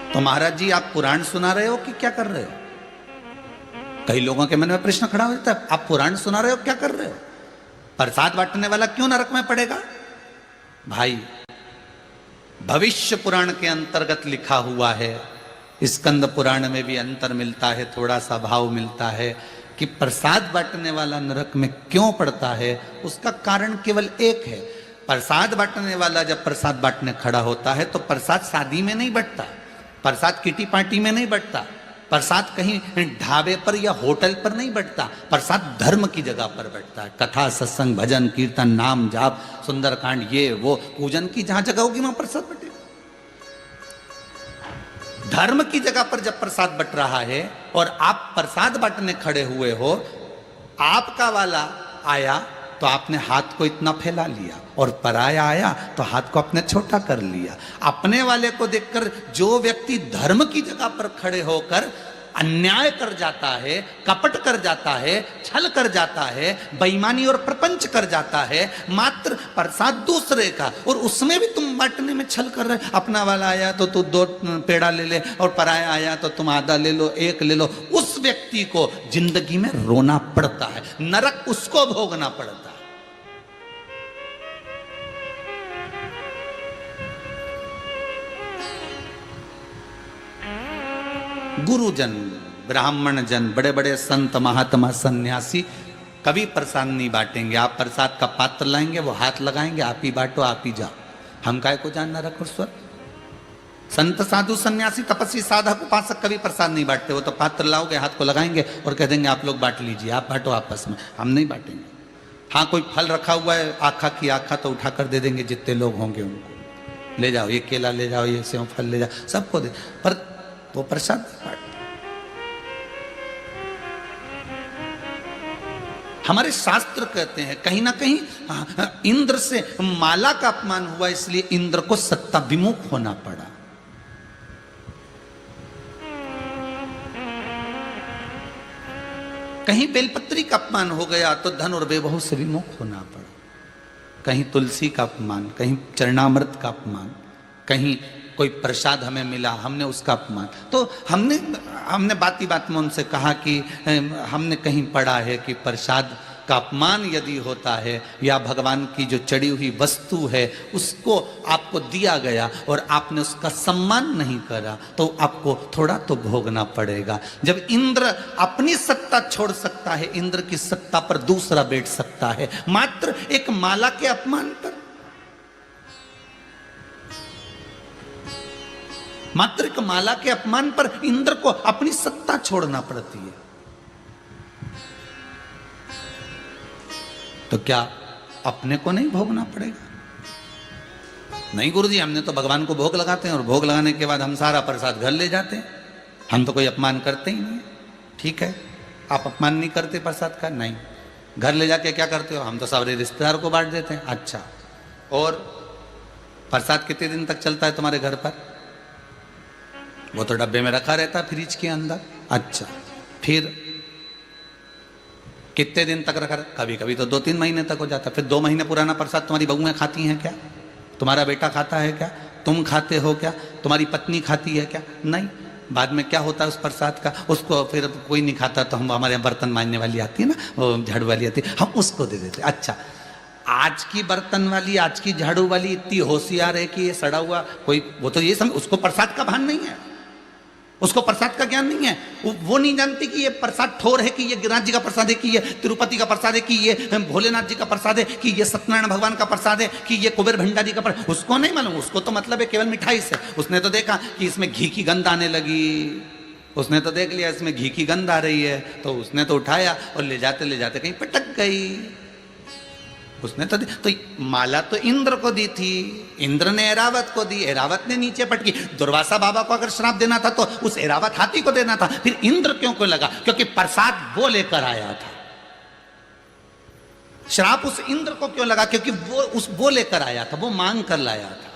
तो महाराज जी आप पुराण सुना रहे हो कि क्या कर रहे हो? कई लोगों के मन में प्रश्न खड़ा हो जाता है, आप पुराण सुना रहे हो क्या कर रहे हो? प्रसाद बांटने वाला क्यों नरक में पड़ेगा? भाई भविष्य पुराण के अंतर्गत लिखा हुआ है, स्कंद पुराण में भी अंतर मिलता है, थोड़ा सा भाव मिलता है कि प्रसाद बांटने वाला नरक में क्यों पड़ता है। उसका कारण केवल एक है। प्रसाद बांटने वाला जब प्रसाद बांटने खड़ा होता है तो प्रसाद शादी में नहीं बंटता, प्रसाद किटी पार्टी में नहीं बंटता, प्रसाद कहीं ढाबे पर या होटल पर नहीं बंटता, प्रसाद धर्म की जगह पर बंटता है। कथा सत्संग भजन कीर्तन नाम जाप सुंदरकांड ये वो पूजन की जहां जगह होगी वहां प्रसाद बंटेगा। धर्म की जगह पर जब प्रसाद बंट रहा है और आप प्रसाद बांटने खड़े हुए हो, आपका वाला आया तो आपने हाथ को इतना फैला लिया और पराया आया तो हाथ को आपने छोटा कर लिया। अपने वाले को देखकर जो व्यक्ति धर्म की जगह पर खड़े होकर अन्याय कर जाता है, कपट कर जाता है, छल कर जाता है, बेईमानी और प्रपंच कर जाता है, मात्र प्रसाद दूसरे का और उसमें भी तुम बांटने में छल कर रहे। अपना वाला आया तो तू 2 पेड़ा ले ले और पराया आया तो तुम आधा ले लो, 1 ले लो। उस व्यक्ति को जिंदगी में रोना पड़ता है, नरक उसको भोगना पड़ता है। गुरुजन ब्राह्मण जन बड़े बड़े संत महात्मा सन्यासी कभी प्रसाद नहीं बांटेंगे। आप प्रसाद का पात्र लाएंगे, वो हाथ लगाएंगे, आप ही बांटो आप ही जाओ, हम काय को जानना रखो स्वर। संत साधु सन्यासी तपस्वी साधक उपासक कभी प्रसाद नहीं बांटते। वो तो पात्र लाओगे, हाथ को लगाएंगे और कह देंगे आप लोग बांट लीजिए, आप बांटो आपस में, हम नहीं बांटेंगे। हाँ कोई फल रखा हुआ है आखा की आखा तो उठा कर दे देंगे, जितने लोग होंगे उनको ले जाओ, ये केला ले जाओ, ये सेव फल ले जाओ, सबको दे, पर वो प्रसाद बांट। हमारे शास्त्र कहते हैं कहीं ना कहीं इंद्र से माला का अपमान हुआ, इसलिए इंद्र को सत्ता विमुख होना पड़ा। कहीं बेलपत्री का अपमान हो गया तो धन और बेबहू से विमुख होना पड़ा। कहीं तुलसी का अपमान, कहीं चरणामृत का अपमान, कहीं कोई प्रसाद हमें मिला हमने उसका अपमान। तो हमने बाती बात में उनसे कहा कि हमने कहीं पढ़ा है कि प्रसाद का अपमान यदि होता है या भगवान की जो चढ़ी हुई वस्तु है उसको आपको दिया गया और आपने उसका सम्मान नहीं करा तो आपको थोड़ा तो भोगना पड़ेगा। जब इंद्र अपनी सत्ता छोड़ सकता है, इंद्र की सत्ता पर दूसरा बैठ सकता है, मात्र एक माला के अपमान पर, मात्र एक माला के अपमान पर इंद्र को अपनी सत्ता छोड़ना पड़ती है। तो क्या अपने को नहीं भोगना पड़ेगा? नहीं गुरुजी, हमने तो भगवान को भोग लगाते हैं और भोग लगाने के बाद हम सारा प्रसाद घर ले जाते हैं, हम तो कोई अपमान करते ही नहीं। ठीक है, आप अपमान नहीं करते प्रसाद का? नहीं। घर ले जाके क्या करते हो? हम तो सारे रिश्तेदार को बांट देते हैं। अच्छा, और प्रसाद कितने दिन तक चलता है तुम्हारे घर पर? वो तो डब्बे में रखा रहता है फ्रिज के अंदर। अच्छा, फिर कितने दिन तक रखा? कभी कभी तो 2-3 महीने तक हो जाता है। फिर 2 महीने पुराना प्रसाद तुम्हारी बहुएं खाती हैं क्या? तुम्हारा बेटा खाता है क्या? तुम खाते हो क्या? तुम्हारी पत्नी खाती है क्या? नहीं। बाद में क्या होता है उस प्रसाद का? उसको फिर कोई नहीं खाता तो हम, हमारे बर्तन मांजने वाली आती है ना, वो झाड़ू वाली आती है, हम उसको दे देते। अच्छा, आज की बर्तन वाली, आज की झाड़ू वाली इतनी होशियार है कि ये सड़ा हुआ कोई, वो तो ये समझ, उसको प्रसाद का भान नहीं है, उसको प्रसाद का ज्ञान नहीं है। वो नहीं जानती कि ये प्रसाद ठोर है, कि ये गिरिराज जी का प्रसाद है, कि ये तिरुपति का प्रसाद है, कि ये भोलेनाथ जी का प्रसाद है, कि ये सत्यनारायण भगवान का प्रसाद है, कि ये कुबेर भंडारी का प्रसाद। उसको नहीं मालूम, उसको तो मतलब है केवल मिठाई से। उसने तो देखा कि इसमें घी की गंध आने लगी, उसने तो देख लिया इसमें घी की गंध आ रही है, तो उसने तो उठाया और ले जाते कहीं पटक गई। उसने तो माला तो इंद्र को दी थी, इंद्र ने ऐरावत को दी, ऐरावत ने नीचे पटकी। दुर्वासा बाबा को अगर श्राप देना था तो उस ऐरावत हाथी को देना था, फिर इंद्र क्यों को लगा? क्योंकि प्रसाद वो लेकर आया था। श्राप उस इंद्र को क्यों लगा? क्योंकि वो लेकर आया था, वो मांग कर लाया था।